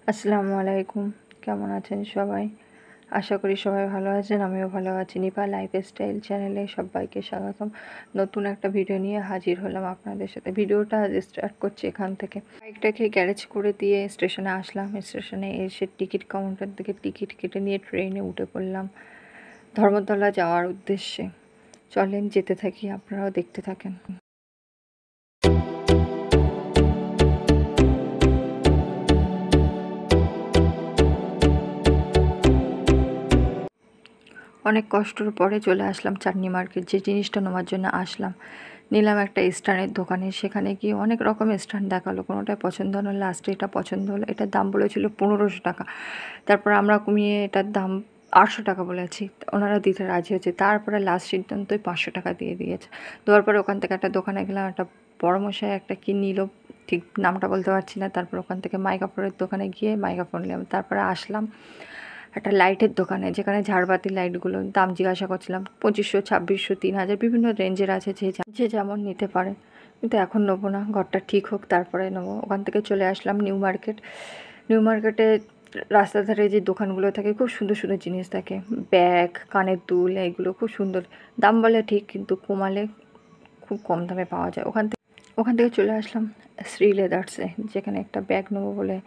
আসসালামু আলাইকুম। কেমন আছেন সবাই? আশা করি সবাই ভালো আছেন। আমিও ভালো আছি। নিপা লাইফস্টাইল চ্যানেলে সবাইকে স্বাগতম। নতুন একটা ভিডিও নিয়ে হাজির হলাম আপনাদের সাথে। ভিডিওটা আজ স্টার্ট করছি এখান থেকে। বাইকটাকে গ্যারেজ করে দিয়ে স্টেশনে আসলাম। স্টেশনে এসে টিকিট কাউন্টার থেকে টিকিট কেটে নিয়ে ট্রেনে উঠে পড়লাম ধর্মতলা যাওয়ার উদ্দেশ্যে। চলেন যেতে থাকি, আপনারাও দেখতে থাকেন। অনেক কষ্টর পরে চলে আসলাম চাটনি মার্কেট। যে জিনিসটা নেওয়ার জন্য আসলাম নিলাম একটা স্টানের দোকানে। সেখানে গিয়ে অনেক রকমের স্টান দেখালো, কোনোটাই পছন্দ হলো, লাস্টে এটা পছন্দ হলো। এটার দাম বলেছিল 1500 টাকা। তারপর আমরা কমিয়ে এটার দাম 800 টাকা বলেছি, ওনারা দিতে রাজি হয়েছে। তারপরে লাস্ট সিদ্ধান্তই 500 টাকা দিয়ে দিয়েছে। দেওয়ার পরে ওখান থেকে একটা দোকানে গেলাম, একটা বড়মশাই একটা কি নিল, ঠিক নামটা বলতে পারছি না। তারপর ওখান থেকে মাই কাপড়ের দোকানে গিয়ে মাই কাপড় নিলাম। তারপরে আসলাম একটা লাইটের দোকানে, যেখানে ঝাড়বাতি লাইটগুলো দাম জিজ্ঞাসা করছিলাম। 2500, 2600, 3000 বিভিন্ন রেঞ্জের আছে, যে যেমন নিতে পারে। কিন্তু এখন নেবো না, ঘরটা ঠিক হোক তারপরে নেবো। ওখান থেকে চলে আসলাম নিউ মার্কেট। নিউ মার্কেটে রাস্তার ধারে যে দোকানগুলো থাকে খুব সুন্দর সুন্দর জিনিস থাকে, ব্যাগ, কানের দুল, এইগুলো খুব সুন্দর। দাম বলে ঠিক, কিন্তু কমালে খুব কম দামে পাওয়া যায়। ওখান থেকে চলে আসলাম শ্রী লেদার্সে, যেখানে একটা ব্যাগ নেবো বলে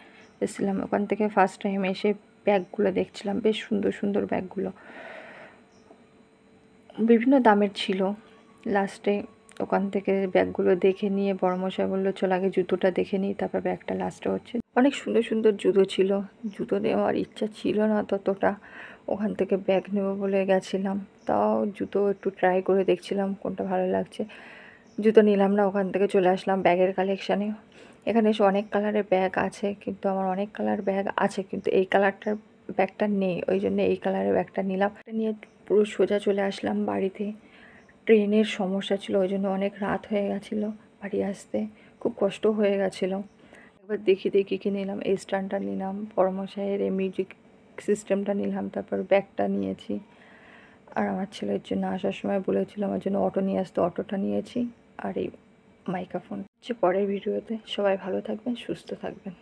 এসেছিলাম। ওখান থেকে ফার্স্ট টাইম এসে ব্যাগগুলো দেখছিলাম, বেশ সুন্দর সুন্দর ব্যাগগুলো, বিভিন্ন দামের ছিল। লাস্টে ওখান থেকে ব্যাগগুলো দেখে নিয়ে বড়মশাই বললো চল আগে জুতোটা দেখে নিই, তারপর ব্যাগটা লাস্টে হচ্ছে। অনেক সুন্দর সুন্দর জুতো ছিল। জুতো নেওয়ার ইচ্ছা ছিল না ততটা, ওখান থেকে ব্যাগ নেবো বলে গেছিলাম। তাও জুতো একটু ট্রাই করে দেখছিলাম কোনটা ভালো লাগছে। জুতো নিলাম না, ওখান থেকে চলে আসলাম ব্যাগের কালেকশানে। এখানে এসে অনেক কালারের ব্যাগ আছে, কিন্তু আমার অনেক কালার ব্যাগ আছে, কিন্তু এই কালারটার ব্যাগটা নেই, ওই জন্য এই কালারের ব্যাগটা নিলাম। নিয়ে পুরো সোজা চলে আসলাম বাড়িতে। ট্রেনের সমস্যা ছিল, ওই জন্য অনেক রাত হয়ে গেছিলো বাড়ি আসতে, খুব কষ্ট হয়ে গেছিলো। একবার দেখি কি নিলাম, এই স্ট্যান্ডটা নিলাম, পরমশাইয়ের এই মিউজিক সিস্টেমটা নিলাম, তারপর ব্যাগটা নিয়েছি। আর আমার ছেলের জন্য আসার সময় বলেছিল আমার জন্য অটো নিয়ে আসতে, অটোটা নিয়েছি। আর এই মাইক্রোফোন হচ্ছে। পরের ভিডিওতে সবাই ভালো থাকবেন, সুস্থ থাকবেন।